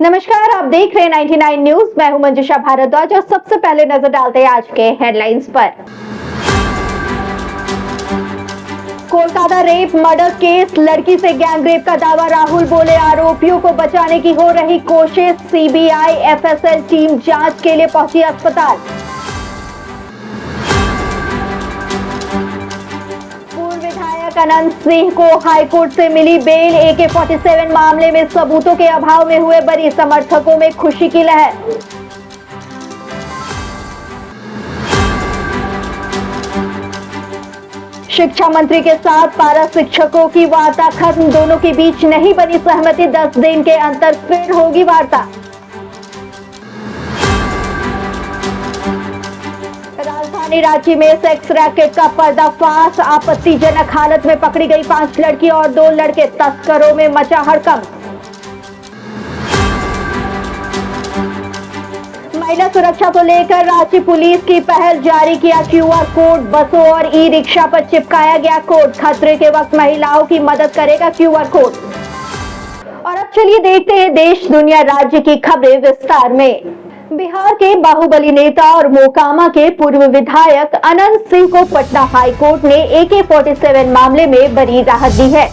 नमस्कार, आप देख रहे हैं 99 न्यूज। मैं हूं मंजुषा भारद्वाज और सबसे पहले नजर डालते हैं आज के हेडलाइंस पर। कोलकाता रेप मर्डर केस, लड़की से गैंगरेप का दावा। राहुल बोले आरोपियों को बचाने की हो रही कोशिश। सीबीआई एफएसएल टीम जांच के लिए पहुंची अस्पताल। अनंत सिंह को हाईकोर्ट से मिली बेल। AK-47 मामले में सबूतों के अभाव में हुए बरी, समर्थकों में खुशी की लहर। शिक्षा मंत्री के साथ पारा शिक्षकों की वार्ता खत्म, दोनों के बीच नहीं बनी सहमति। 10 दिन के अंतर फिर होगी वार्ता। रांची में सेक्स रैकेट का पर्दाफाश, आपत्तिजनक हालत में पकड़ी गई 5 लड़की और 2 लड़के, तस्करों में मचा हड़कंप। महिला सुरक्षा को लेकर रांची पुलिस की पहल जारी, किया QR कोड, बसों और ई-रिक्शा पर चिपकाया गया कोड। खतरे के वक्त महिलाओं की मदद करेगा QR कोड। और अब चलिए देखते हैं देश दुनिया राज्य की खबरें विस्तार में। बिहार के बाहुबली नेता और मोकामा के पूर्व विधायक अनंत सिंह को पटना हाईकोर्ट ने AK-47 मामले में बरी राहत दी है।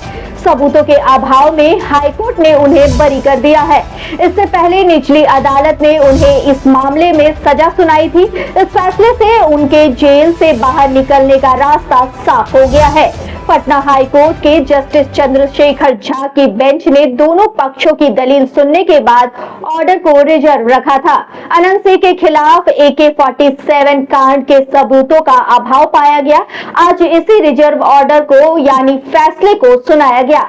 सबूतों के अभाव में हाईकोर्ट ने उन्हें बरी कर दिया है। इससे पहले निचली अदालत ने उन्हें इस मामले में सजा सुनाई थी। इस फैसले से उनके जेल से बाहर निकलने का रास्ता साफ हो गया है। पटना हाईकोर्ट के जस्टिस चंद्रशेखर झा की बेंच ने दोनों पक्षों की दलील सुनने के बाद ऑर्डर को रिजर्व रखा था। अनंत सिंह के खिलाफ AK-47 कांड के सबूतों का अभाव पाया गया। आज इसी रिजर्व ऑर्डर को यानी फैसले को सुनाया गया।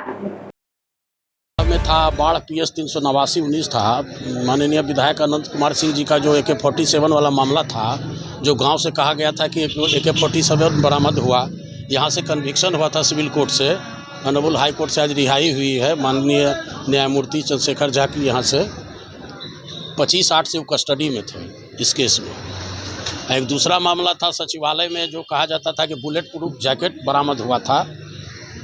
में था बाढ़ PS 389/19 था। माननीय विधायक अनंत कुमार सिंह जी का जो AK-47 वाला मामला था, जो गांव से कहा गया था कि AK-47 बरामद हुआ, यहाँ से कन्विक्शन हुआ था सिविल कोर्ट से। ऑनरेबल हाई कोर्ट से आज रिहाई हुई है माननीय न्यायमूर्ति चंद्रशेखर झा की। यहाँ से 25/8 से वो कस्टडी में थे इस केस में। एक दूसरा मामला था सचिवालय में, जो कहा जाता था कि बुलेट प्रूफ जैकेट बरामद हुआ था,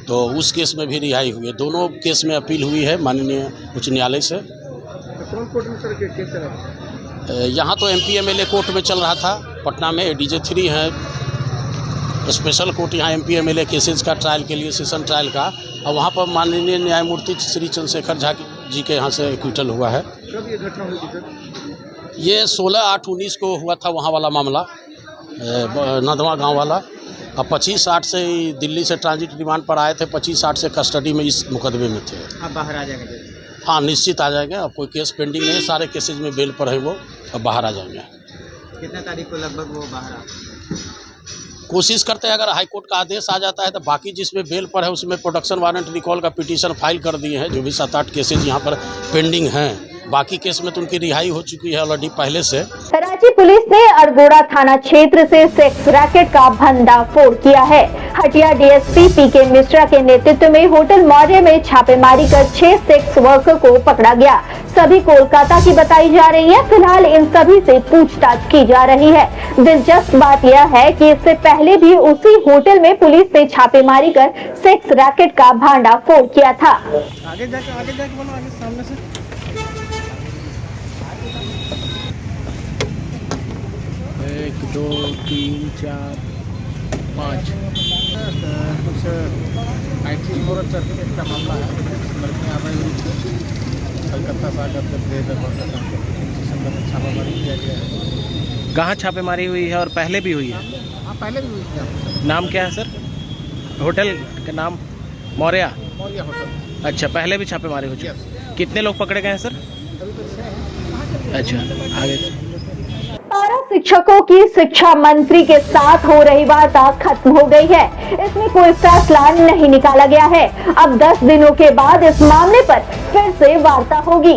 तो उस केस में भी रिहाई हुई है। दोनों केस में अपील हुई है माननीय उच्च न्यायालय से। कौन कोर्ट में सर केस चल रहा है? यहाँ तो MP MLA कोर्ट में चल रहा था। पटना में ADJ 3 है स्पेशल कोर्ट, यहाँ MP MLA केसेज का ट्रायल के लिए, सेशन ट्रायल का। और वहाँ पर माननीय न्यायमूर्ति श्री चंद्रशेखर झा जी के यहाँ से एक्विटल हुआ है। कब ये घटना हुई थी सर? ये 16/8/19 को हुआ था वहाँ वाला मामला, नदवा गांव वाला। अब 25/8 से दिल्ली से ट्रांजिट रिमांड पर आए थे, 25/8 से कस्टडी में इस मुकदमे में थे। आप बाहर आ जाएंगे? हाँ, निश्चित आ जाएंगे। अब कोई केस पेंडिंग नहीं, सारे केसेज में बेल पर है वो, अब बाहर आ जाएंगे। कितने तारीख को लगभग वो बाहर आ? कोशिश करते हैं, अगर हाईकोर्ट का आदेश आ जाता है तो बाकी जिसमें बेल पर है उसमें प्रोडक्शन वारंट रिकॉल का पिटीशन फाइल कर दिए हैं। जो भी 7-8 केसेज यहाँ पर पेंडिंग हैं, बाकी केस में तो उनकी रिहाई हो चुकी है ऑलरेडी पहले से। रांची पुलिस ने अरगोड़ा थाना क्षेत्र से सेक्स रैकेट का भंडाफोड़ किया है। हटिया DSP PK मिश्रा के नेतृत्व में होटल मौर्य में छापेमारी कर 6 सेक्स वर्कर को पकड़ा गया। सभी कोलकाता की बताई जा रही है। फिलहाल इन सभी से पूछताछ की जा रही है। दिलचस्प बात यह है कि इससे पहले भी उसी होटल में पुलिस ने छापेमारी कर सेक्स रैकेट का भंडाफोड़ किया था। आगे जाके बोलो, आगे सामने से। 1 2 3 4 5 कुछ IT मोरत का मामला है। लड़कियाँ आ रही हुई कलकत्ता से आकर छापामारी किया गया है। कहाँ छापेमारी हुई है और पहले भी हुई है? हाँ, पहले भी हुई थी। नाम क्या है सर होटल का नाम? मौर्या होटल। अच्छा, पहले भी छापेमारी हो चुकी है। कितने लोग पकड़े गए हैं सर? अच्छा, आगे। पारा शिक्षकों की शिक्षा मंत्री के साथ हो रही वार्ता खत्म हो गई है। इसमें कोई फैसला नहीं निकाला गया है। अब 10 दिनों के बाद इस मामले पर फिर से वार्ता होगी।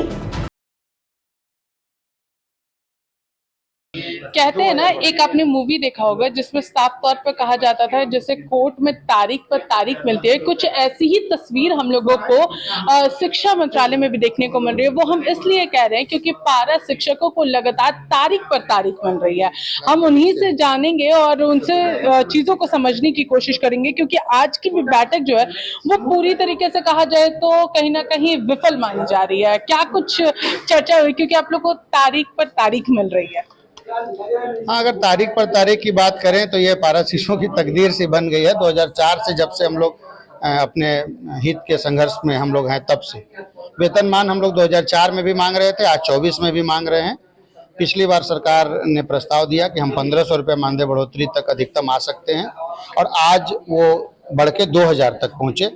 कहते हैं ना, एक आपने मूवी देखा होगा जिसमें साफ तौर पर कहा जाता था जैसे कोर्ट में तारीख पर तारीख मिलती है, कुछ ऐसी ही तस्वीर हम लोगों को शिक्षा मंत्रालय में भी देखने को मिल रही है। वो हम इसलिए कह रहे हैं क्योंकि पारा शिक्षकों को लगातार तारीख पर तारीख मिल रही है। हम उन्हीं से जानेंगे और उनसे चीजों को समझने की कोशिश करेंगे, क्योंकि आज की भी बैठक जो है वो पूरी तरीके से कहा जाए तो कहीं ना कहीं विफल मानी जा रही है। क्या कुछ चर्चा हुई, क्योंकि आप लोग को तारीख पर तारीख मिल रही है? हाँ, अगर तारीख पर तारीख की बात करें तो ये पारा शिक्षकों की तकदीर से बन गई है। 2004 से जब से हम लोग अपने हित के संघर्ष में हम लोग हैं, तब से वेतनमान हम लोग 2004 में भी मांग रहे थे, आज 24 में भी मांग रहे हैं। पिछली बार सरकार ने प्रस्ताव दिया कि हम 1500 रुपये मानदेय बढ़ोतरी तक अधिकतम आ सकते हैं, और आज वो बढ़ के 2000 तक पहुंचे।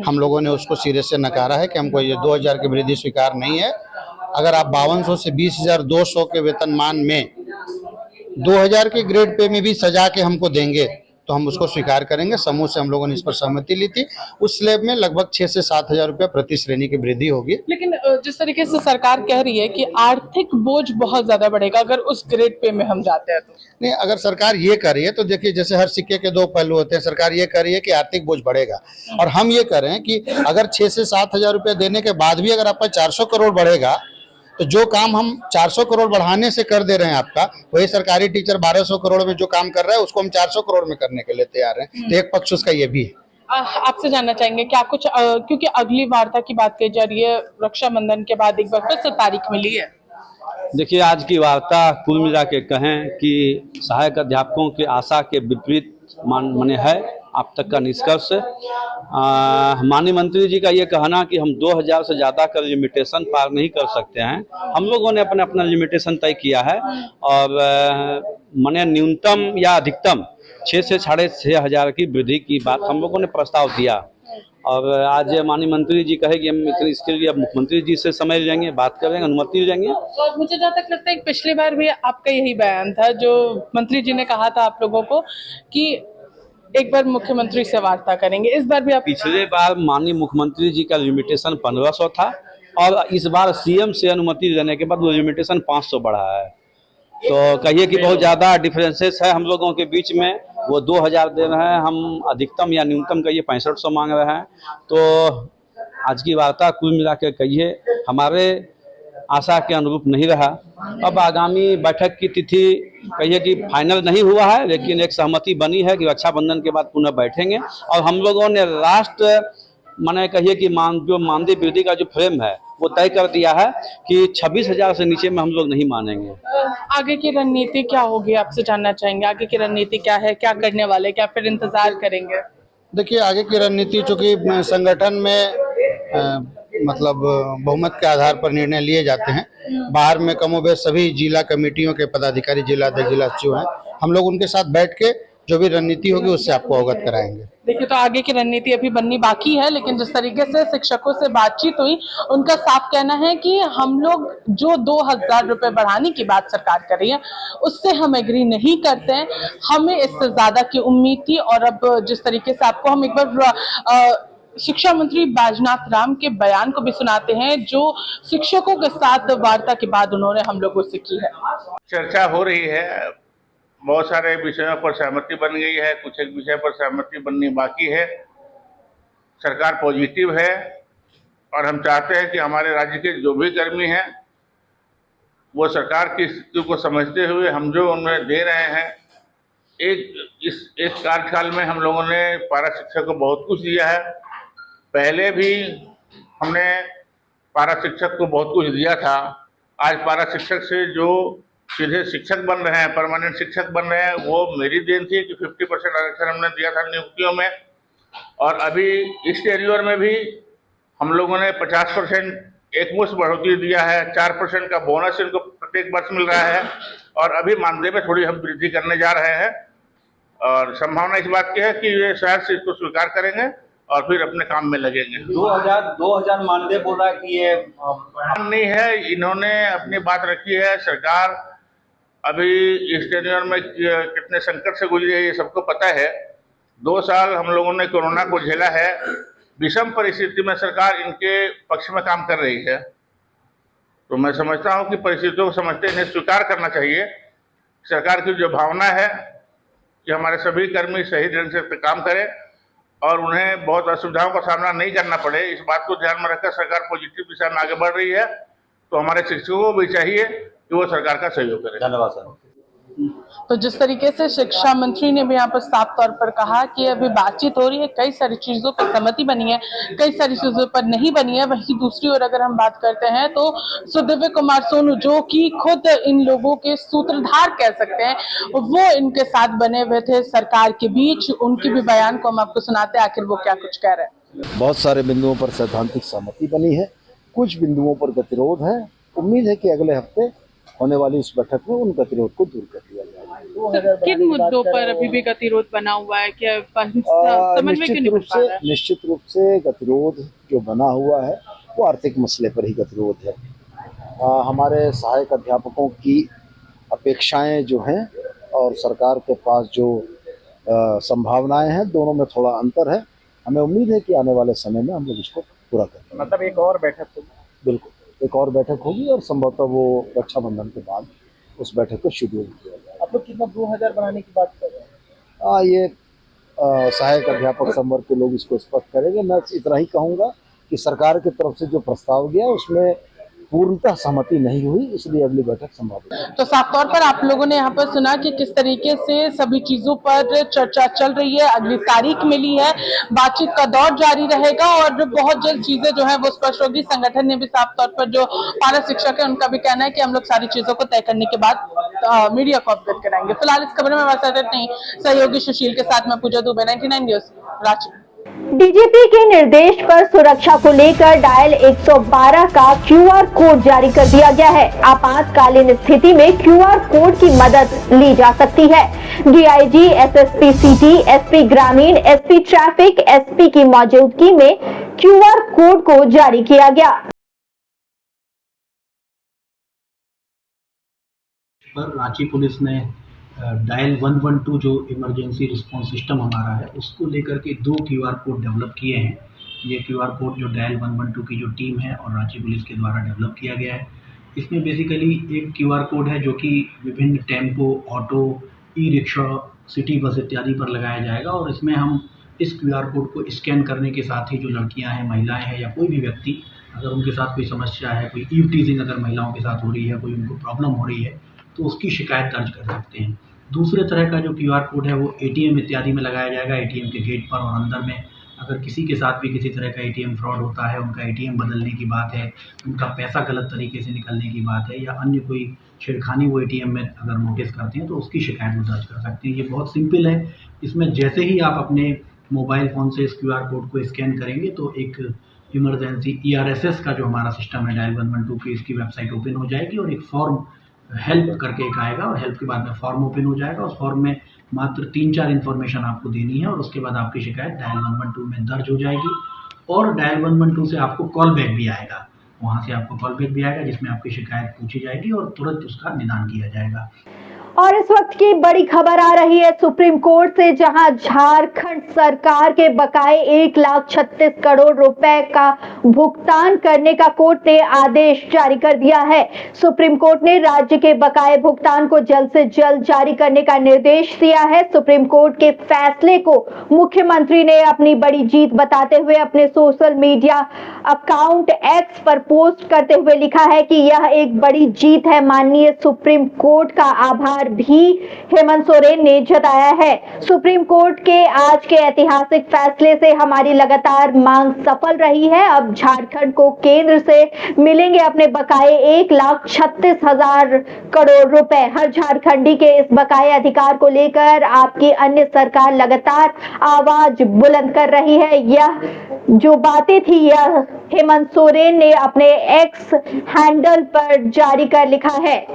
हम लोगों ने उसको सिरे से नकारा है कि हमको ये 2000 की वृद्धि स्वीकार नहीं है। अगर आप 5200 से 20,200 के वेतनमान में 2000 के ग्रेड पे में भी सजा के हमको देंगे तो हम उसको स्वीकार करेंगे। समूह से हम लोगों ने इस पर सहमति ली थी। उस स्लैब में लगभग 6 से 7 हजार रुपये प्रति श्रेणी की वृद्धि होगी। लेकिन जिस तरीके से सरकार कह रही है कि आर्थिक बोझ बहुत ज्यादा बढ़ेगा अगर उस ग्रेड पे में हम जाते हैं तो। नहीं, अगर सरकार ये कर रही है तो देखिए, जैसे हर सिक्के के दो पहलू होते हैं। सरकार ये कर रही है कि आर्थिक बोझ बढ़ेगा, और हम ये कर रहे हैं कि अगर 6 से 7 हजार रुपये देने के बाद भी अगर आपका 400 करोड़ बढ़ेगा तो जो काम हम 400 करोड़ बढ़ाने से कर दे रहे हैं आपका, वही सरकारी टीचर 1200 करोड़ में जो काम कर रहा है उसको हम 400 करोड़ में करने के लिए तैयार हैं। तो एक पक्ष उसका ये भी है। आपसे जानना चाहेंगे क्या कुछ क्योंकि अगली वार्ता की बात की जा रही है, रक्षाबंधन के बाद एक बार फिर से तारीख मिली है। देखिए, आज की वार्ता कुल मिला के कहें कि सहायक अध्यापकों की आशा के विपरीत माने है अब तक का निष्कर्ष। माननीय मंत्री जी का ये कहना कि हम 2000 से ज़्यादा का लिमिटेशन पार नहीं कर सकते हैं, हम लोगों ने अपना लिमिटेशन तय किया है, और माने न्यूनतम या अधिकतम 6 से 6,500 की वृद्धि की बात हम लोगों ने प्रस्ताव दिया। और आज माननीय मंत्री जी कहे कि हम इसके लिए अब मुख्यमंत्री जी से समय लेंगे, बात करेंगे, अनुमति लेंगे। और मुझे जहाँ तक लगता है पिछली बार भी आपका यही बयान था, जो मंत्री जी ने कहा था आप लोगों को कि एक बार मुख्यमंत्री से वार्ता करेंगे। इस बार भी आप? पिछले बार माननीय मुख्यमंत्री जी का लिमिटेशन 1500 था, और इस बार सीएम से अनुमति लेने के बाद वो लिमिटेशन 500 बढ़ा है। तो कहिए कि बहुत ज़्यादा डिफरेंसेस है हम लोगों के बीच में। वो 2000 दे रहे हैं, हम अधिकतम या न्यूनतम कहिए 6500 मांग रहे हैं। तो आज की वार्ता कुल मिला के कहिए हमारे आशा के अनुरूप नहीं रहा। अब आगामी बैठक की तिथि कहिए कि फाइनल नहीं हुआ है, लेकिन एक सहमति बनी है कि रक्षाबंधन के बाद पुनः बैठेंगे। और हम लोगों ने राष्ट्र माने कहिए कि जो मानदेय वृद्धि का जो फ्रेम है वो तय कर दिया है कि 26,000 से नीचे में हम लोग नहीं मानेंगे। आगे की रणनीति क्या होगी, आपसे जानना चाहेंगे आगे की रणनीति क्या है, क्या करने वाले, क्या फिर इंतजार करेंगे? देखिए, आगे की रणनीति चूंकि संगठन में मतलब बहुमत के आधार पर निर्णय लिए जाते हैं। बाहर में कमोबेश सभी जिला कमेटियों के पदाधिकारी, जिला अध्यक्ष, जिला सचिव हैं। हम लोग उनके साथ बैठ के जो भी रणनीति होगी उससे आपको अवगत कराएंगे। देखिए, तो आगे की रणनीति अभी बननी बाकी है, लेकिन जिस तरीके से शिक्षकों से बातचीत हुई, उनका साफ कहना है कि हम लोग जो 2000 रुपए बढ़ाने की बात सरकार कर रही है उससे हम एग्री नहीं करते हैं, हमें इससे ज्यादा की उम्मीद थी। और अब जिस तरीके से आपको हम एक बार शिक्षा मंत्री बैजनाथ राम के बयान को भी सुनाते हैं, जो शिक्षकों के साथ वार्ता के बाद उन्होंने हम लोगों से की है। चर्चा हो रही है, बहुत सारे विषयों पर सहमति बन गई है, कुछ एक विषय पर सहमति बननी बाकी है। सरकार पॉजिटिव है, और हम चाहते हैं कि हमारे राज्य के जो भी कर्मी हैं वो सरकार की स्थिति को समझते हुए हम जो उन्हें दे रहे हैं, एक कार्यकाल में हम लोगों ने पारा शिक्षक को बहुत कुछ दिया है। पहले भी हमने पारा शिक्षक को बहुत कुछ दिया था। आज पारा शिक्षक से जो सीधे शिक्षक बन रहे हैं, परमानेंट शिक्षक बन रहे हैं, वो मेरी देन थी कि 50% आरक्षण हमने दिया था नियुक्तियों में। और अभी इस टेन्योर में भी हम लोगों ने 50% एक मुश्त बढ़ोतरी दिया है, 4% का बोनस इनको प्रत्येक वर्ष मिल रहा है, और अभी मानदेय में थोड़ी हम वृद्धि करने जा रहे हैं। और संभावना इस बात की है कि ये शायद से इसको स्वीकार करेंगे और फिर अपने काम में लगेंगे। 2000 मानदेय बोल रहा है कि ये नहीं है, इन्होंने अपनी बात रखी है। सरकार अभी इस टेन्योर में कितने संकट से गुजरी है ये सबको पता है। 2 साल हम लोगों ने कोरोना को झेला है। विषम परिस्थिति में सरकार इनके पक्ष में काम कर रही है, तो मैं समझता हूं कि परिस्थितियों को समझते इन्हें स्वीकार करना चाहिए सरकार की जो भावना है कि हमारे सभी कर्मी सही ढंग से काम करें और उन्हें बहुत असुविधाओं का सामना नहीं करना पड़े, इस बात को ध्यान में रखकर सरकार पॉजिटिव दिशा में आगे बढ़ रही है। तो हमारे शिक्षकों को भी चाहिए कि वो सरकार का सहयोग करें। धन्यवाद सर। तो जिस तरीके से शिक्षा मंत्री ने भी यहाँ पर साफ तौर पर कहा कि अभी बातचीत हो रही है, कई सारी चीजों पर सहमति बनी है, कई सारी चीजों पर नहीं बनी है। वहीं दूसरी ओर अगर हम बात करते हैं तो सुदिव्य कुमार सोनू, जो कि खुद इन लोगों के सूत्रधार कह सकते हैं, वो इनके साथ बने हुए थे सरकार के बीच। उनकी भी बयान को हम आपको सुनाते हैं, आखिर वो क्या कुछ कह रहे हैं। बहुत सारे बिंदुओं पर सैद्धांतिक सहमति बनी है, कुछ बिंदुओं पर गतिरोध है। उम्मीद है कि अगले हफ्ते होने वाली इस बैठक में उन गतिरोध को दूर कर दिया जाएगा। किन मुद्दों पर अभी भी गतिरोध बना हुआ है? क्या समन्वय क्यों नहीं बन पा रहा है? निश्चित रूप से गतिरोध जो बना हुआ है वो आर्थिक मसले पर ही गतिरोध है। हमारे सहायक अध्यापकों की अपेक्षाएं जो हैं और सरकार के पास जो संभावनाएं हैं, दोनों में थोड़ा अंतर है। हमें उम्मीद है कि आने वाले समय में हम लोग इसको पूरा करेंगे। मतलब एक और बैठक होगी? बिल्कुल, एक और बैठक होगी और संभवतः वो रक्षाबंधन के बाद उस बैठक को शेड्यूल किया जाएगा। आप लोग कितना 2000 बनाने की बात कर रहे हैं? ये सहायक अध्यापक संवर्ग के लोग इसको स्पष्ट करेंगे। मैं इतना ही कहूँगा कि सरकार की तरफ से जो प्रस्ताव गया उसमें पूर्णतः सहमति नहीं हुई, इसलिए अगली बैठक संभावित है। तो साफ तौर पर आप लोगों ने यहाँ पर सुना कि किस तरीके से सभी चीजों पर चर्चा चल रही है, अगली तारीख मिली है, बातचीत का दौर जारी रहेगा और बहुत जल्द चीजें जो है वो स्पष्ट होगी। संगठन ने भी साफ तौर पर, जो पारा शिक्षक है उनका भी कहना है कि हम लोग सारी चीजों को तय करने के बाद मीडिया को अवगत कराएंगे। फिलहाल इस खबर में हमारे साथ नहीं, सहयोगी सुशील के साथ में पूजा दुबे, 99 न्यूज, रांची। डीजीपी के निर्देश पर सुरक्षा को लेकर डायल 112 का क्यूआर कोड जारी कर दिया गया है। आपातकालीन स्थिति में क्यूआर कोड की मदद ली जा सकती है। डीआईजी, एसएसपी सिटी, एसपी ग्रामीण, एसपी ट्रैफिक, एसपी की मौजूदगी में क्यूआर कोड को जारी किया गया। पर रांची पुलिस ने डायल 112 जो इमरजेंसी रिस्पॉन्स सिस्टम हमारा है, उसको लेकर के 2 क्यूआर कोड डेवलप किए हैं। ये क्यूआर कोड जो डायल 112 की जो टीम है और रांची पुलिस के द्वारा डेवलप किया गया है। इसमें बेसिकली एक क्यूआर कोड है जो कि विभिन्न tempo, auto, e rickshaw, city bus इत्यादि पर लगाया जाएगा और इसमें हम इस क्यूआर कोड को स्कैन करने के साथ ही जो लड़कियां हैं, महिलाएं हैं या कोई भी व्यक्ति, अगर उनके साथ कोई समस्या है, कोई ईव टीजिंग अगर महिलाओं के साथ हो रही है, कोई उनको प्रॉब्लम हो रही है, तो उसकी शिकायत दर्ज कर सकते हैं। दूसरे तरह का जो क्यूआर कोड है वो एटीएम इत्यादि में लगाया जाएगा, एटीएम के गेट पर और अंदर में। अगर किसी के साथ भी किसी तरह का एटीएम फ्रॉड होता है, उनका एटीएम बदलने की बात है, उनका पैसा गलत तरीके से निकलने की बात है या अन्य कोई छेड़खानी वो एटीएम में अगर नोटिस करते हैं तो उसकी शिकायत वो दर्ज कर सकते हैं। ये बहुत सिंपल है। इसमें जैसे ही आप अपने मोबाइल फ़ोन से इस क्यूआर कोड को स्कैन करेंगे तो एक इमरजेंसी ERSS का जो हमारा सिस्टम है डायल 112 की, इसकी वेबसाइट ओपन हो जाएगी और एक फॉर्म हेल्प करके एक आएगा और हेल्प के बाद में फॉर्म ओपन हो जाएगा। उस फॉर्म में मात्र 3-4 इन्फॉर्मेशन आपको देनी है और उसके बाद आपकी शिकायत डायल 112 में दर्ज हो जाएगी और डायल 112 से आपको कॉल बैक भी आएगा। वहाँ से आपको कॉल बैक भी आएगा जिसमें आपकी शिकायत पूछी जाएगी और तुरंत उसका निदान किया जाएगा। और इस वक्त की बड़ी खबर आ रही है सुप्रीम कोर्ट से, जहां झारखंड सरकार के बकाए 1,36 करोड़ रुपए का भुगतान करने का कोर्ट ने आदेश जारी कर दिया है। सुप्रीम कोर्ट ने राज्य के बकाए भुगतान को जल्द से जल्द जारी करने का निर्देश दिया है। सुप्रीम कोर्ट के फैसले को मुख्यमंत्री ने अपनी बड़ी जीत बताते हुए अपने सोशल मीडिया अकाउंट एक्स पर पोस्ट करते हुए लिखा है कि यह एक बड़ी जीत है। माननीय सुप्रीम कोर्ट का आभार भी हेमंत सोरेन ने जताया है। सुप्रीम कोर्ट के आज के ऐतिहासिक फैसले से हमारी लगातार मांग सफल रही है। अब झारखंड को केंद्र से मिलेंगे अपने बकाए 1,36,000 करोड़ रुपए। हर झारखंडी के इस बकाए अधिकार को लेकर आपकी अन्य सरकार लगातार आवाज बुलंद कर रही है। यह जो बातें थी यह हेमंत सोरेन ने अपने एक्स हैंडल पर जारी कर लिखा है।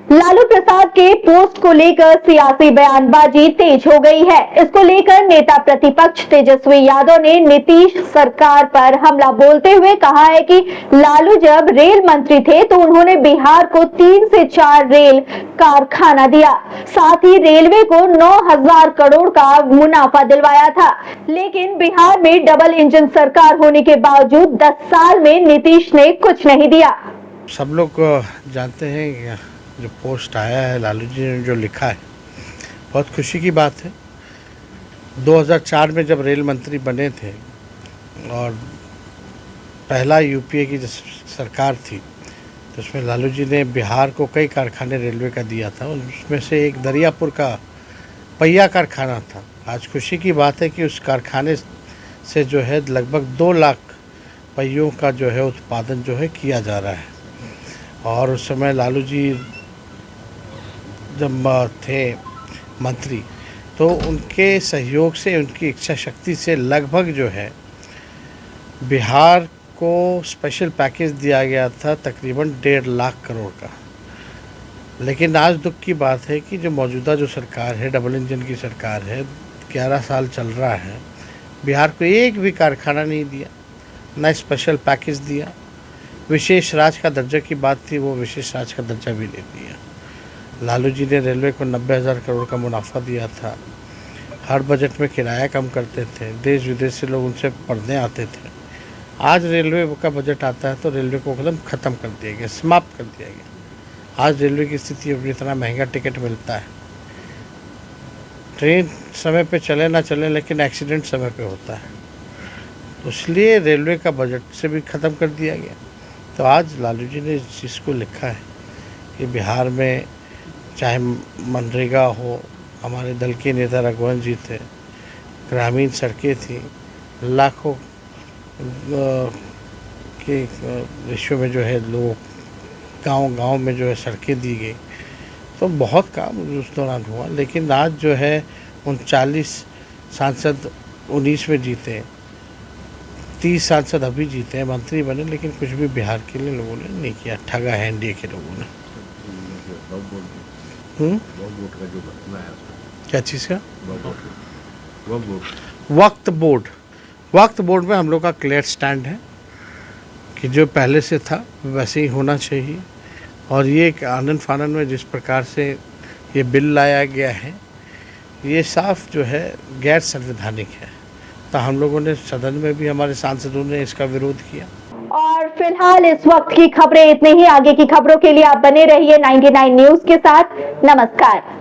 लालू प्रसाद के पोस्ट को लेकर सियासी बयानबाजी तेज हो गई है। इसको लेकर नेता प्रतिपक्ष तेजस्वी यादव ने नीतीश सरकार पर हमला बोलते हुए कहा है कि लालू जब रेल मंत्री थे तो उन्होंने बिहार को 3 से 4 रेल कारखाना दिया, साथ ही रेलवे को 9,000 करोड़ का मुनाफा दिलवाया था। लेकिन बिहार में डबल इंजन सरकार होने के बावजूद 10 साल में नीतीश ने कुछ नहीं दिया। सब लोग जानते हैं जो पोस्ट आया है, लालू जी ने जो लिखा है, बहुत खुशी की बात है। 2004 में जब रेल मंत्री बने थे और पहला यूपीए की जो सरकार थी, तो उसमें लालू जी ने बिहार को कई कारखाने रेलवे का दिया था, उसमें से एक दरियापुर का पहिया कारखाना था। आज खुशी की बात है कि उस कारखाने से जो है लगभग 2 लाख पहियों का जो है उत्पादन जो है किया जा रहा है। और उस समय लालू जी जब थे मंत्री, तो उनके सहयोग से, उनकी इच्छा शक्ति से लगभग जो है बिहार को स्पेशल पैकेज दिया गया था तकरीबन 1.5 लाख करोड़ का। लेकिन आज दुख की बात है कि जो मौजूदा जो सरकार है, डबल इंजन की सरकार है, 11 साल चल रहा है, बिहार को एक भी कारखाना नहीं दिया, ना स्पेशल पैकेज दिया। विशेष राज्य का दर्जा की बात थी, वो विशेष राज्य का दर्जा भी नहीं दिया। लालू जी ने रेलवे को 90,000 करोड़ का मुनाफा दिया था। हर बजट में किराया कम करते थे, देश विदेश से लोग उनसे पढ़ने आते थे। आज रेलवे का बजट आता है तो रेलवे को एकदम ख़त्म कर दिया गया, समाप्त कर दिया गया। आज रेलवे की स्थिति अपनी इतना महंगा टिकट मिलता है, ट्रेन समय पे चले ना चले, लेकिन एक्सीडेंट समय पे होता है, तो इसलिए रेलवे का बजट से भी ख़त्म कर दिया गया। तो आज लालू जी ने इस चीज़ को लिखा है कि बिहार में चाहे मनरेगा हो, हमारे दल के नेता रघुवंश जी थे, ग्रामीण सड़कें थी, लाखों के रेशियो में जो है लोग गांव-गांव में जो है सड़कें दी गई, तो बहुत काम उस दौरान हुआ। लेकिन आज जो है 39 सांसद 19 में जीते, 30 सांसद अभी जीते हैं, मंत्री बने, लेकिन कुछ भी बिहार के लिए लोगों ने नहीं किया, ठगा है एनडीए के लोगों ने। क्या चीज़ का? वक्त बोर्ड में हम लोग का क्लियर स्टैंड है कि जो पहले से था वैसे ही होना चाहिए। और ये एक आनन फानन में जिस प्रकार से ये बिल लाया गया है, ये साफ जो है गैर संवैधानिक है। तो हम लोगों ने सदन में भी, हमारे सांसदों ने इसका विरोध किया। और फिलहाल इस वक्त की खबरें इतनी ही। आगे की खबरों के लिए आप बने रहिए 99 न्यूज़ के साथ। नमस्कार।